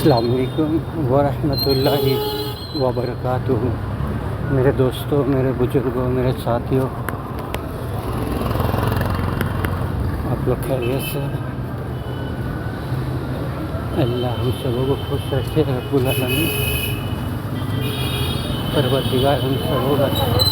السلام علیکم ورحمۃ اللہ وبرکاتہ۔ میرے دوستوں، میرے بزرگوں، میرے ساتھیوں، آپ لوگ خیریت سے؟ اللہ ہم سبوں کو خوش رکھے، رب العالمین پروردگار ہم سبوں کا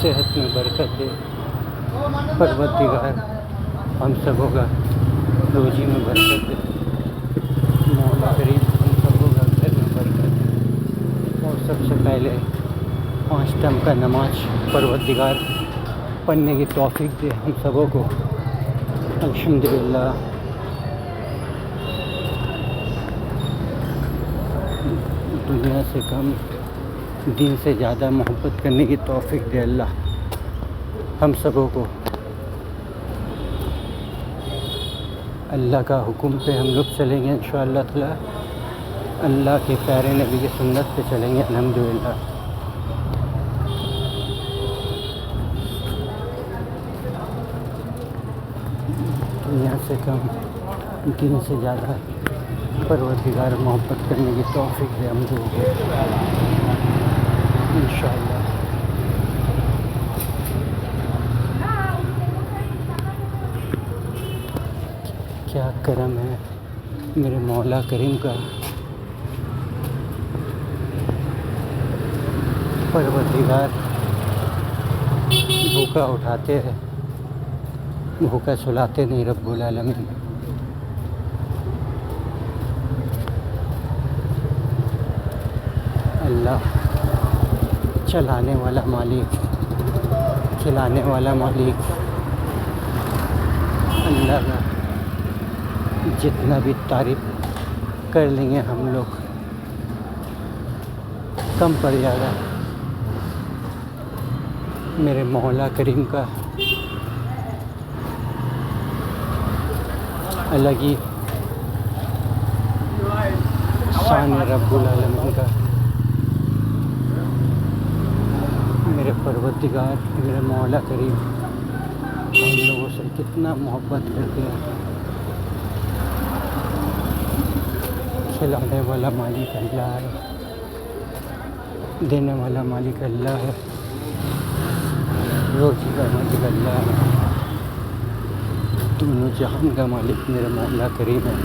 صحت میں برکت دے، پروردگار ہم سبوں کا روزی میں برکت دے، مولا کریم ہم سبوں کا گھر میں برکت دے، اور سب سے پہلے 5 ٹائم کا نماز پروردگار پڑھنے کی توفیق دے ہم سبوں کو، الحمدللہ۔ دنیا سے کم دین سے زیادہ محبت کرنے کی توفیق دے اللہ ہم سبوں کو۔ اللہ کا حکم پہ ہم لوگ چلیں گے انشاءاللہ تعالی، اللہ کے پیارے نبی کی سنت پہ چلیں گے الحمدللہ۔ دنیا سے کم دین سے زیادہ پروردگار محبت کرنے کی توفیق دے ہم لوگوں کو انشاءاللہ۔ کیا کرم ہے میرے مولا کریم کا، پروردگار بھوکا اٹھاتے ہیں، بھوکا سلاتے نہیں رب العالمین۔ اللہ چلانے والا مالک، کھلانے والا مالک، اللہ کا جتنا بھی تعریف کر لیں گے ہم لوگ کم پڑ جائے گا۔ میرے مولا کریم کا الگ ہی شان ہے رب العالمین کا۔ میرے پروردگار، میرے مولا کریم ہم لوگوں سے کتنا محبت کرتے ہیں۔ کھلانے والا مالک اللہ ہے، دینے والا مالک اللہ ہے، روزی کا مالک اللہ ہے، دونوں جہان کا مالک میرا مولا کریم ہے۔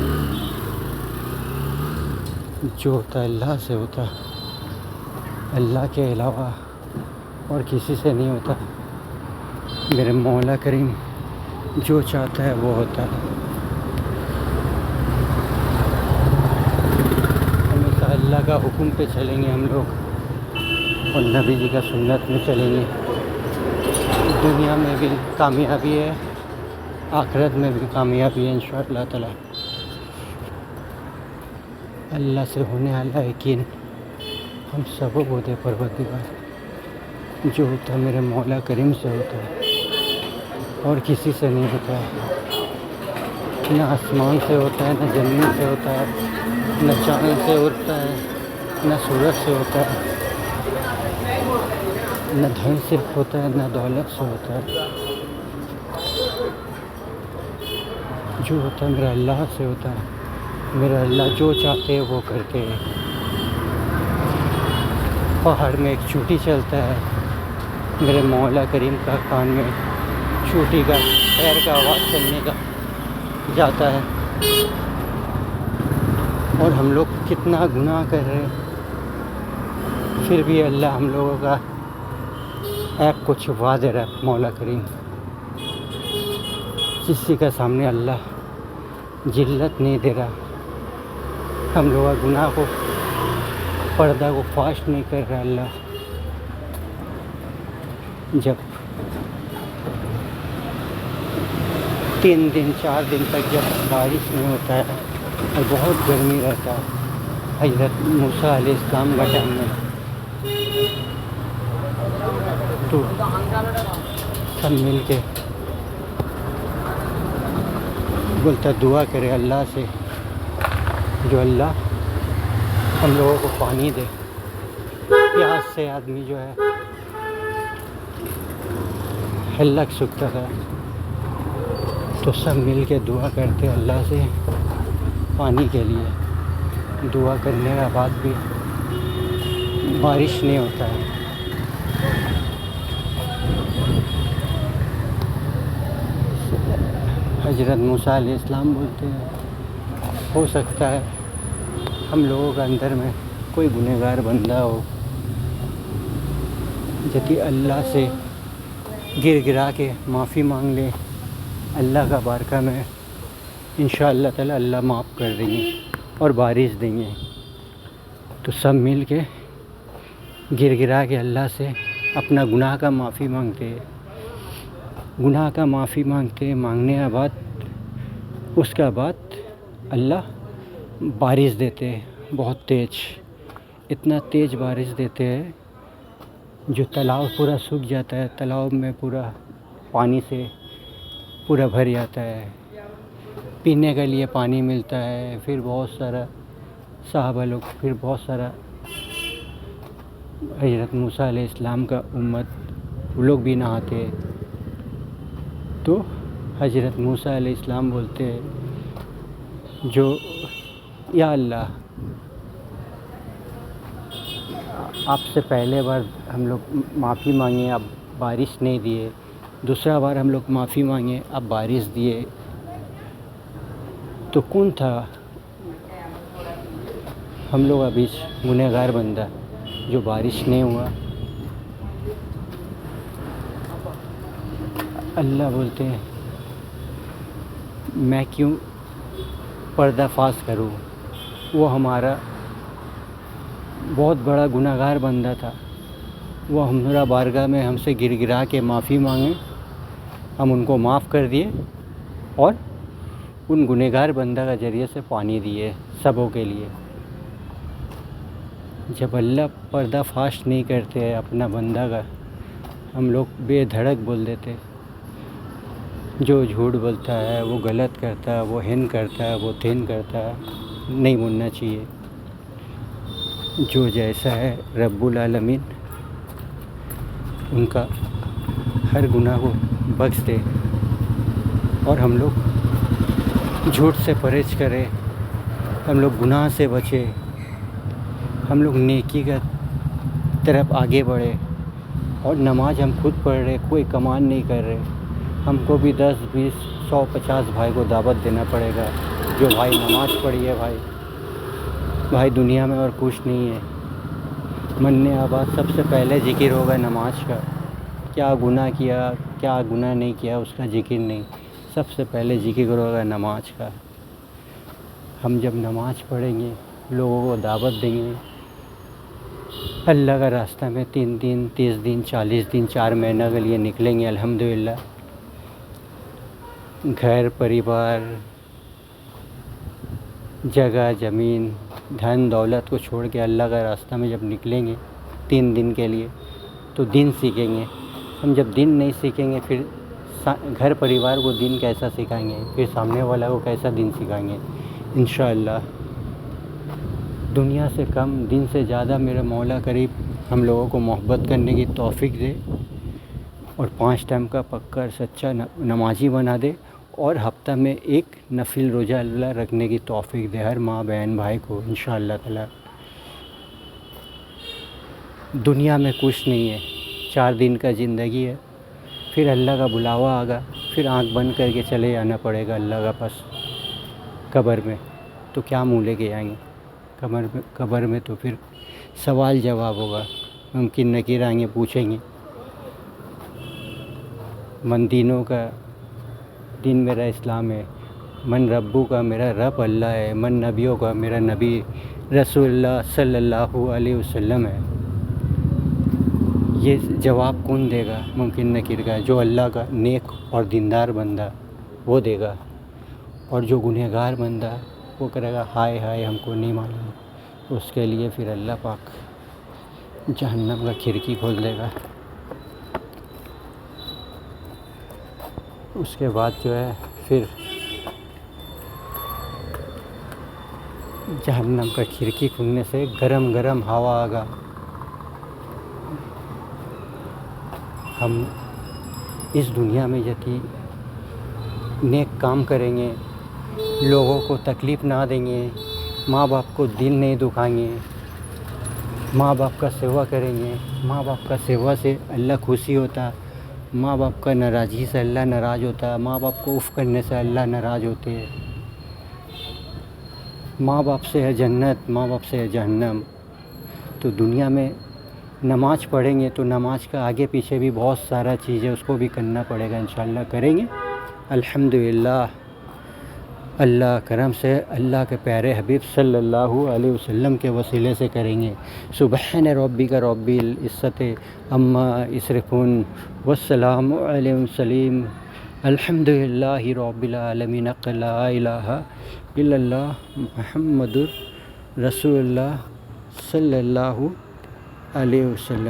جو ہوتا ہے اللہ سے ہوتا ہے، اللہ کے علاوہ اور کسی سے نہیں ہوتا۔ میرے مولا کریم جو چاہتا ہے وہ ہوتا ہے۔ ہمیشہ اللہ کا حکم پہ چلیں گے ہم لوگ، اور نبی جی کا سنت میں چلیں گے۔ دنیا میں بھی کامیابی ہے، آخرت میں بھی کامیابی ہے انشاءاللہ تعالی۔ اللہ سے ہونے والا یقین ہم سبوں کو دے پروردگار۔ جو ہوتا ہے میرے مولا کریم سے ہوتا ہے، اور کسی سے نہیں ہوتا ہے۔ نہ آسمان سے ہوتا ہے، نہ زمین سے ہوتا ہے، نہ چاند سے اڑتا ہے، نہ سورج سے ہوتا ہے، نہ دھن سے ہوتا ہے، نہ دولت سے ہوتا ہے۔ جو ہوتا ہے میرا اللہ سے ہوتا ہے۔ میرا اللہ جو چاہتے ہیں وہ کرتے ہیں۔ پہاڑ میں ایک چوٹی چلتا ہے، میرے مولا کریم کا کان میں چوٹی کا پیر کا آواز چلنے کا جاتا ہے، اور ہم لوگ کتنا گناہ کر رہے ہیں، پھر بھی اللہ ہم لوگوں کا عیب کو چھپا دے رہا ہے مولا کریم۔ کسی کا سامنے اللہ ذلت نہیں دے رہا، ہم لوگ کا گناہ کو، پردہ کو فاش نہیں کر رہا اللہ۔ جب 3 دن 4 دن تک جب بارش نہیں ہوتا ہے اور بہت گرمی رہتا ہے، حضرت موسیٰ علیہ السلام کا ٹائم میں، تو سب مل کے بولتا دعا کرے اللہ سے، جو اللہ ہم لوگوں کو پانی دے۔ پیاس سے آدمی جو ہے ہلک سکتا ہے، تو سب مل کے دعا کرتے اللہ سے پانی کے لیے، دعا کرنے کے بعد بھی بارش نہیں ہوتا ہے. حضرت موسیٰ علیہ السلام بولتے ہیں ہو سکتا ہے ہم لوگوں کے اندر میں کوئی گنہگار بندہ ہو جتی اللہ سے گر گرا کے معافی مانگ لے، اللہ کا بارکہ میں انشاءاللہ تعالی اللہ معاف کر دیں گے اور بارش دیں گے. تو سب مل کے گر گرا کے اللہ سے اپنا گناہ کا معافی مانگتے، گناہ کا معافی مانگنے کے بعد اس کے بعد اللہ بارش دیتے بہت تیز، اتنا تیز بارش دیتے ہیں جو تالاب پورا سوکھ جاتا ہے، تالاب میں پورا پانی سے پورا بھر جاتا ہے، پینے کے لیے پانی ملتا ہے. پھر بہت سارا صحابہ لوگ، پھر بہت سارا حضرت موسیٰ علیہ السلام کا امت وہ لوگ بھی نہاتے. تو حضرت موسیٰ علیہ السلام بولتے جو یا اللہ آپ سے پہلے بار ہم لوگ معافی مانگے اب بارش نہیں دیے، دوسرا بار ہم لوگ معافی مانگے اب بارش دیے، تو کون تھا ہم لوگ ابھی گنہگار بندہ جو بارش نہیں ہوا؟ اللہ بولتے ہیں میں کیوں پردہ فاش کروں؟ وہ ہمارا بہت بڑا گنہگار بندہ تھا، وہ ہمارا بارگاہ میں ہم سے گر گرا کے معافی مانگے، ہم ان کو معاف کر دیے اور ان گنہگار بندہ کا ذریعے سے پانی دیے سبوں کے لیے. جب اللہ پردہ فاش نہیں کرتے اپنا بندہ کا، ہم لوگ بے دھڑک بول دیتے. جو جھوٹ بولتا ہے وہ غلط کرتا ہے، وہ ہن کرتا ہے، وہ تھن کرتا ہے، نہیں بولنا چاہیے. جو جیسا ہے رب العالمین ان کا ہر گناہ کو بخش دے، اور ہم لوگ جھوٹ سے پرہیز کریں، ہم لوگ گناہ سے بچے، ہم لوگ نیکی کا طرف آگے بڑھے. اور نماز ہم خود پڑھ رہے، کوئی کمان نہیں کر رہے. ہم کو بھی 10 20 100 50 بھائی کو دعوت دینا پڑے گا جو بھائی نماز پڑھی ہے. بھائی دنیا میں اور کچھ نہیں ہے. مرنے کے بعد سب سے پہلے ذکر ہوگا نماز کا، کیا گناہ کیا کیا گناہ نہیں کیا اس کا ذکر نہیں، سب سے پہلے ذکر ہوگا نماز کا. ہم جب نماز پڑھیں گے، لوگوں کو دعوت دیں گے اللہ کا راستہ میں، 3 دن 30 دن 40 دن 4 مہینہ کے لیے نکلیں گے الحمدللہ. گھر پریوار، جگہ زمین، دھن دولت کو چھوڑ کے اللہ کا راستہ میں جب نکلیں گے 3 دن کے لیے، تو دین سیکھیں گے. ہم جب دین نہیں سیکھیں گے پھر گھر پریوار کو دین کیسا سکھائیں گے، پھر سامنے والا کو کیسا دین سکھائیں گے؟ انشاءاللہ دنیا سے کم دین سے زیادہ میرے مولا قریب ہم لوگوں کو محبت کرنے کی توفیق دے، اور 5 ٹائم کا پکا سچا نمازی بنا دے، اور ہفتہ میں 1 نفل روزہ اللہ رکھنے کی توفیق دے ہر ماں بہن بھائی کو انشاءاللہ تعالی. دنیا میں کچھ نہیں ہے، 4 دن کا زندگی ہے، پھر اللہ کا بلاوا آگا، پھر آنکھ بند کر کے چلے جانا پڑے گا اللہ کا پاس قبر میں. تو کیا منہ لے کے آئیں گے قبر میں؟ تو پھر سوال جواب ہوگا، ممکن نکیر آئیں گے پوچھیں گے من دینوں کا دین میرا اسلام ہے، من ربو کا میرا رب اللہ ہے، من نبیوں کا میرا نبی رسول اللہ صلی اللہ علیہ وسلم ہے. یہ جواب کون دے گا؟ ممکن نکیر کا، جو اللہ کا نیک اور دیندار بندہ وہ دے گا، اور جو گنہگار بندہ وہ کرے گا ہائے ہائے ہم کو نہیں معلوم. اس کے لیے پھر اللہ پاک جہنم کا کھڑکی کھول دے گا. اس کے بعد جو ہے پھر جہنم کا کھڑکی کھلنے سے گرم گرم ہوا آگا. ہم اس دنیا میں یدی نیک کام کریں گے، لوگوں کو تکلیف نہ دیں گے، ماں باپ کو دل نہیں دکھائیں گے، ماں باپ کا سیوا کریں گے، ماں باپ کا سیوا سے اللہ خوشی ہوتا، ماں باپ کا ناراضگی سے اللہ ناراض ہوتا، ماں باپ کو اف کرنے سے اللہ ناراض ہوتے ہیں۔ ماں باپ سے ہے جنت، ماں باپ سے ہے جہنم۔ تو دنیا میں نماز پڑھیں گے تو نماز کا آگے پیچھے بھی بہت سارا چیز ہے، اس کو بھی کرنا پڑے گا، انشاءاللہ کریں گے الحمدللہ۔ اللہ کرم سے اللہ کے پیارے حبیب صلی اللہ علیہ وسلم کے وسیلے سے کریں گے۔ سبحان ربک رب العزت عما یصفون والسلام علی المرسلین الحمدللہ رب العالمین لا الہ الا اللہ محمد رسول اللہ صلی اللہ علیہ وسلم۔